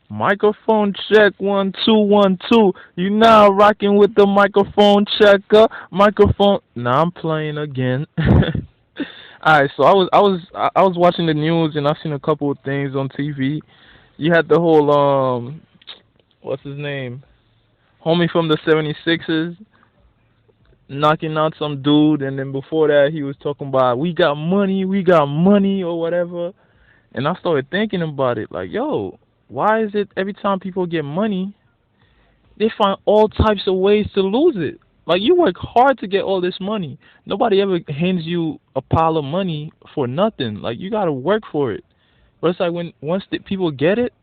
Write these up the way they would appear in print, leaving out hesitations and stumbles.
Microphone check 1 2 1 2. You now rocking with the microphone checker. Microphone. Now I'm playing again. Alright, so I was watching the news and I seen a couple of things on TV. You had the whole what's his name? Homie from the 76ers knocking out some dude, and then before that he was talking about we got money or whatever. And I started thinking about it, like, yo, why is it every time people get money, they find all types of ways to lose it? Like, you work hard to get all this money. Nobody ever hands you a pile of money for nothing. Like, you gotta work for it. But it's like when once the people get it,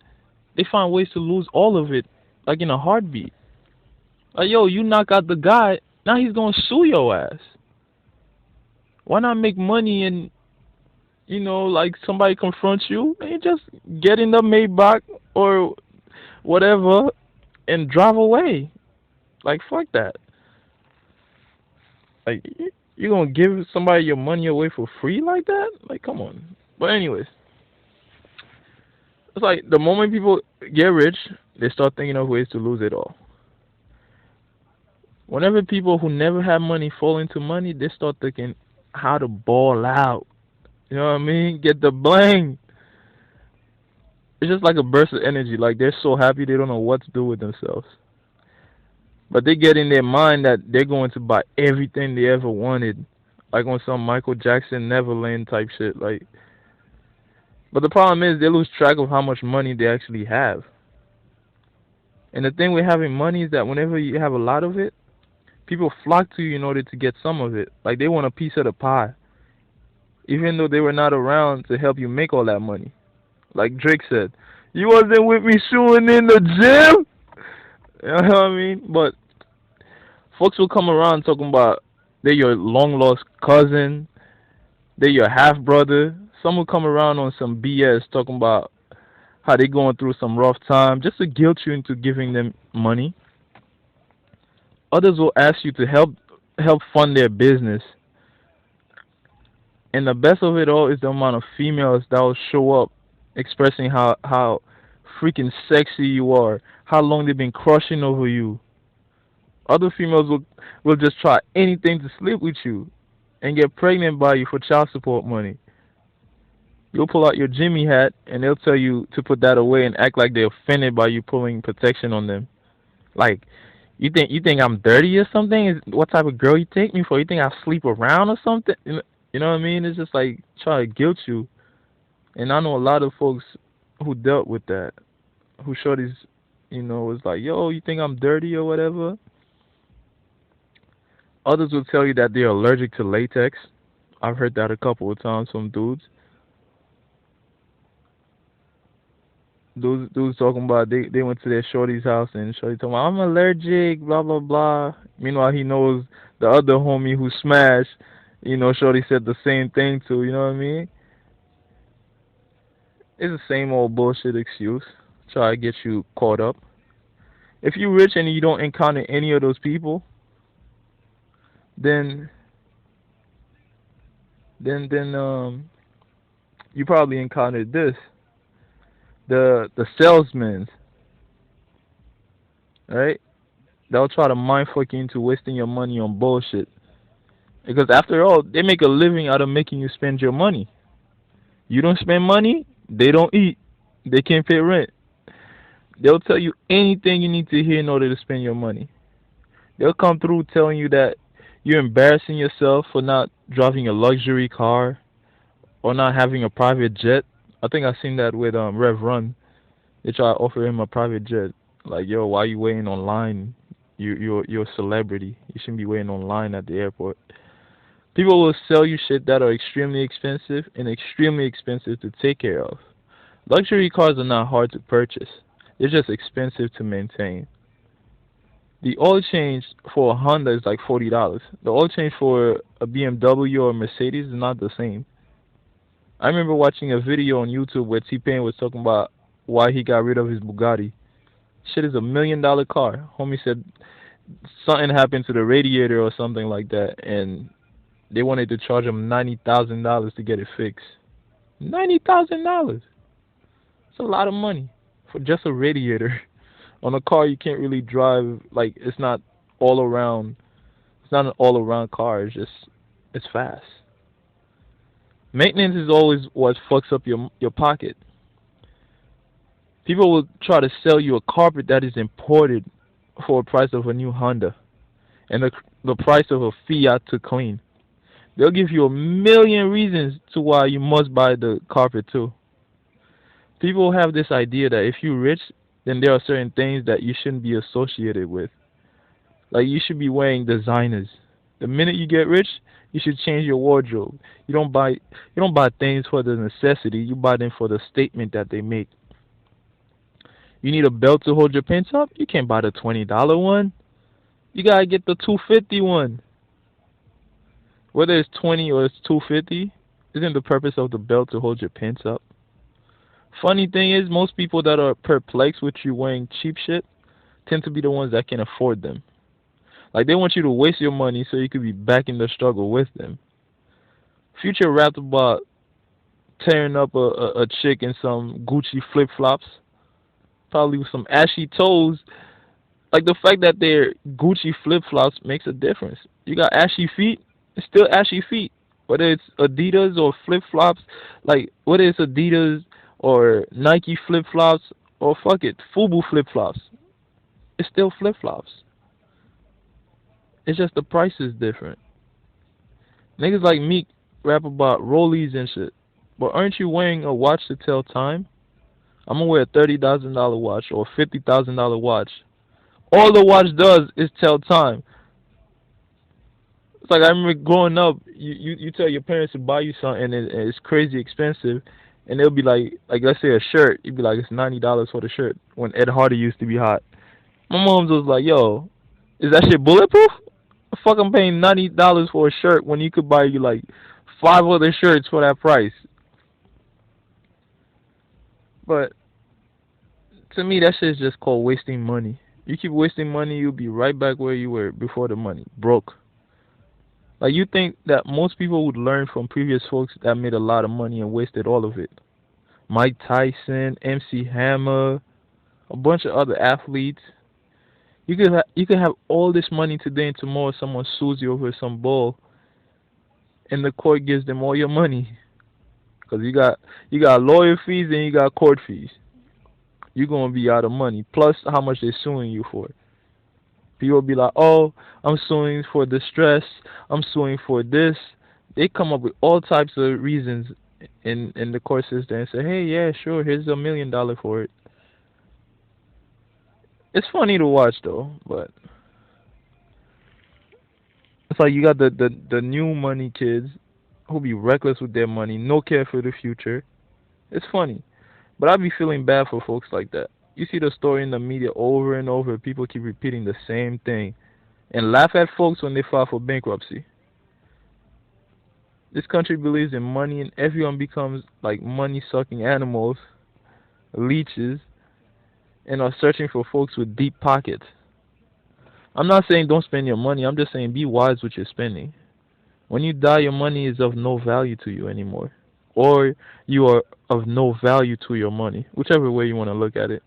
they find ways to lose all of it, like in a heartbeat. Like, yo, you knock out the guy, now he's gonna sue your ass. Why not make money and like somebody confronts you, and you just get in the Maybach or whatever and drive away. Like, fuck that. Like, you gonna give somebody your money away for free like that? Like, come on. But anyways, it's like the moment people get rich, they start thinking of ways to lose it all. Whenever people who never had money fall into money, they start thinking how to ball out. You know what I mean? Get the bling. It's just like a burst of energy. Like, they're so happy they don't know what to do with themselves. But they get in their mind that they're going to buy everything they ever wanted, like on some Michael Jackson Neverland type shit. Like, but the problem is they lose track of how much money they actually have. And the thing with having money is that whenever you have a lot of it, people flock to you in order to get some of it. Like, they want a piece of the pie, even though they were not around to help you make all that money. Like Drake said, "You wasn't with me shooting in the gym." You know what I mean? But folks will come around talking about they're your long lost cousin, they're your half brother. Some will come around on some BS talking about how they going through some rough time just to guilt you into giving them money. Others will ask you to help fund their business. And the best of it all is the amount of females that will show up expressing how freaking sexy you are, how long they've been crushing over you. Other females will just try anything to sleep with you and get pregnant by you for child support money. You'll pull out your Jimmy hat and they'll tell you to put that away and act like they're offended by you pulling protection on them. Like, you think I'm dirty or something? Is what type of girl you take me for? You think I sleep around or something? You know what I mean? It's just like try to guilt you. And I know a lot of folks who dealt with that, who shorties, was like, yo, you think I'm dirty or whatever? Others will tell you that they're allergic to latex. I've heard that a couple of times from dudes. Dudes talking about they went to their shorty's house and shorty told me I'm allergic, blah blah blah. Meanwhile, he knows the other homie who smashed. Shorty said the same thing to. You know what I mean? It's the same old bullshit excuse. Try to get you caught up. If you're rich and you don't encounter any of those people, then then you probably encountered this. The salesmen, right? They'll try to mind fuck you into wasting your money on bullshit. Because after all, they make a living out of making you spend your money. You don't spend money, they don't eat. They can't pay rent. They'll tell you anything you need to hear in order to spend your money. They'll come through telling you that you're embarrassing yourself for not driving a luxury car or not having a private jet. I think I seen that with Rev Run. They try to offer him a private jet. Like, yo, why you waiting online? You're a celebrity. You shouldn't be waiting online at the airport. People will sell you shit that are extremely expensive and extremely expensive to take care of. Luxury cars are not hard to purchase. They're just expensive to maintain. The oil change for a Honda is like $40. The oil change for a BMW or a Mercedes is not the same. I remember watching a video on YouTube where T Pain was talking about why he got rid of his Bugatti. Shit is $1 million car. Homie said something happened to the radiator or something like that, and they wanted to charge him $90,000 to get it fixed. $90,000. It's a lot of money for just a radiator. On a car, you can't really drive like it's not all around. It's not an all around car. It's fast. Maintenance is always what fucks up your pocket. People will try to sell you a carpet that is imported for a price of a new Honda and the price of a Fiat to clean. They'll give you a million reasons to why you must buy the carpet too. People have this idea that if you're rich, then there are certain things that you shouldn't be associated with. Like you should be wearing designers. The minute you get rich, you should change your wardrobe. You don't buy things for the necessity. You buy them for the statement that they make. You need a belt to hold your pants up? You can't buy the $20 one. You gotta get the 250 one. Whether it's 20 or it's 250, isn't the purpose of the belt to hold your pants up? Funny thing is, most people that are perplexed with you wearing cheap shit tend to be the ones that can afford them. Like they want you to waste your money so you could be back in the struggle with them. Future rapped about tearing up a chick in some Gucci flip flops, probably with some ashy toes. Like the fact that they're Gucci flip flops makes a difference. You got ashy feet, it's still ashy feet. Whether it's Adidas or flip flops, like whether it's Adidas or Nike flip flops or fuck it, Fubu flip flops, it's still flip flops. It's just the price is different. Niggas like Meek rap about rollies and shit. But aren't you wearing a watch to tell time? I'm gonna wear a $30,000 watch or a $50,000 watch. All the watch does is tell time. It's like I remember growing up, you tell your parents to buy you something and it's crazy expensive, and they'll be like let's say a shirt, you'd be like it's $90 for the shirt when Ed Hardy used to be hot. My mom's was like, yo, is that shit bulletproof? The fuck I'm paying $90 for a shirt when you could buy you like five other shirts for that price. But to me, that shit is just called wasting money. You keep wasting money, you'll be right back where you were before the money, broke. Like you think that most people would learn from previous folks that made a lot of money and wasted all of it. Mike Tyson, MC Hammer, a bunch of other athletes. You could have all this money today and tomorrow someone sues you over some bull and the court gives them all your money because you got lawyer fees and you got court fees. You're gonna be out of money plus how much they're suing you for. People be like, oh, I'm suing for distress. I'm suing for this. They come up with all types of reasons in the court system and say, hey, yeah, sure, here's $1 million for it. It's funny to watch though, but it's like you got the new money kids who be reckless with their money, no care for the future. It's funny, but I be feeling bad for folks like that. You see the story in the media over and over. People keep repeating the same thing and laugh at folks when they file for bankruptcy. This country believes in money and everyone becomes like money sucking animals, leeches, and are searching for folks with deep pockets. I'm not saying don't spend your money, I'm just saying be wise with your spending. When you die, your money is of no value to you anymore. Or you are of no value to your money, whichever way you want to look at it.